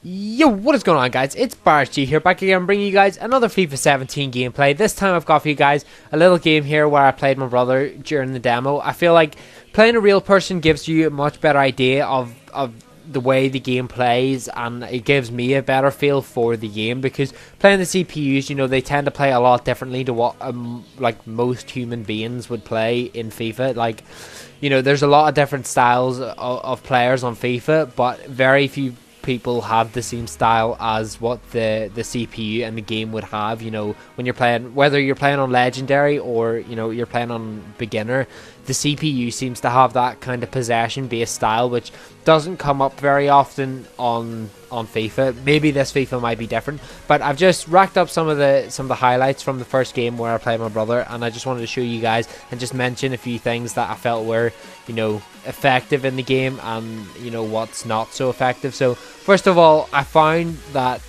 Yo, what is going on, guys? It's BarsG here, back again bringing you guys another FIFA 17 gameplay. This time I've got for you guys a little game here where I played my brother during the demo. I feel like playing a real person gives you a much better idea of the way the game plays, and it gives me a better feel for the game, because playing the CPUs, you know, they tend to play a lot differently to what like most human beings would play in FIFA. Like, you know, there's a lot of different styles of players on FIFA, but very few people have the same style as what the CPU and the game would have. You know, when you're playing, whether you're playing on legendary or, you know, you're playing on beginner, the CPU seems to have that kind of possession based style, which doesn't come up very often on FIFA. Maybe this FIFA might be different, but I've just racked up some of the highlights from the first game where I played my brother, and I just wanted to show you guys and just mention a few things that I felt were, you know, effective in the game, and, you know, what's not so effective. So first of all, I found that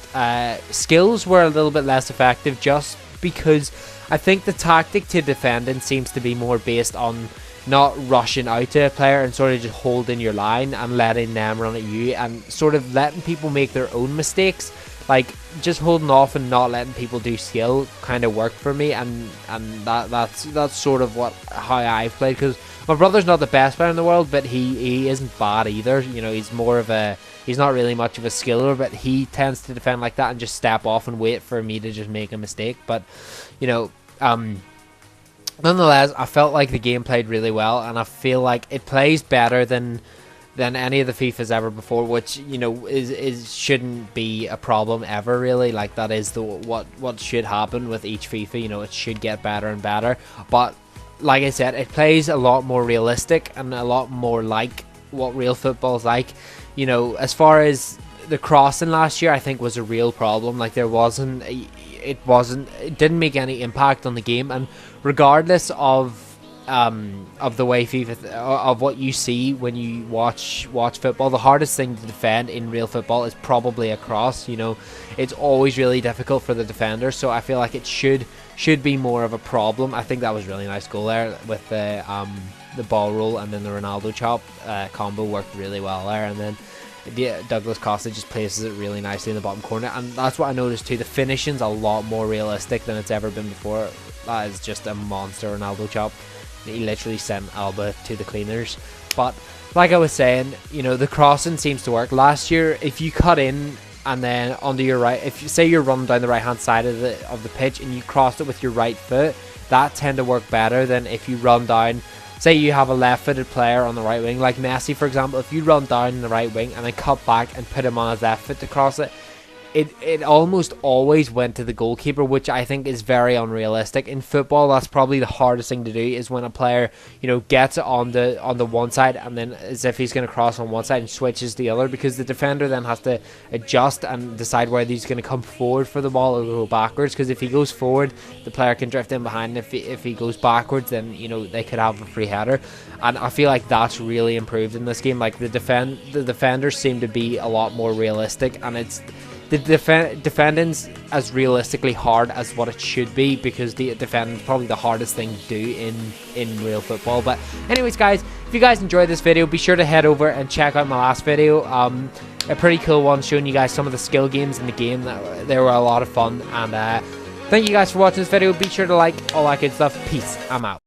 skills were a little bit less effective, just because I think the tactic to defending seems to be more based on not rushing out to a player and sort of just holding your line and letting them run at you, and sort of letting people make their own mistakes. Like, just holding off and not letting people do skill kind of worked for me, and that's sort of how I've played, because my brother's not the best player in the world, but he isn't bad either. You know, he's not really much of a skiller, but he tends to defend like that and just step off and wait for me to just make a mistake. But, you know, nonetheless, I felt like the game played really well, and I feel like it plays better than any of the FIFAs ever before, which, you know, is shouldn't be a problem ever, really. Like, that is what should happen with each FIFA. You know, it should get better and better. But like I said, it plays a lot more realistic and a lot more like what real football's like. You know, as far as the crossing last year, I think was a real problem. Like, it didn't make any impact on the game, and regardless of the way FIFA of what you see when you watch football, the hardest thing to defend in real football is probably a cross. You know, it's always really difficult for the defender, so I feel like it should be more of a problem. I think that was a really nice goal there with the ball roll, and then the Ronaldo chop combo worked really well there, and then Douglas Costa just places it really nicely in the bottom corner, and that's what I noticed too. The finishing's a lot more realistic than it's ever been before. That is just a monster Ronaldo chop. He literally sent Alba to the cleaners. But like I was saying, you know, the crossing seems to work. Last year, if you cut in and then onto your right, if you say you're running down the right hand side of the pitch and you crossed it with your right foot, that tend to work better than if you run down. Say you have a left-footed player on the right wing, like Messi, for example. If you run down in the right wing and then cut back and put him on his left foot to cross it, it almost always went to the goalkeeper, which I think is very unrealistic. In football, that's probably the hardest thing to do, is when a player, you know, gets it on the one side and then, as if he's going to cross on one side, and switches the other, because the defender then has to adjust and decide whether he's going to come forward for the ball or go backwards, because if he goes forward, the player can drift in behind, and if he goes backwards, then, you know, they could have a free header. And I feel like that's really improved in this game. Like, the defenders seem to be a lot more realistic, and it's the defending's as realistically hard as what it should be, because the defending is probably the hardest thing to do in real football. But anyways, guys, if you guys enjoyed this video, be sure to head over and check out my last video, a pretty cool one showing you guys some of the skill games in the game. They were a lot of fun, and thank you guys for watching this video. Be sure to like, all that good stuff. Peace. I'm out.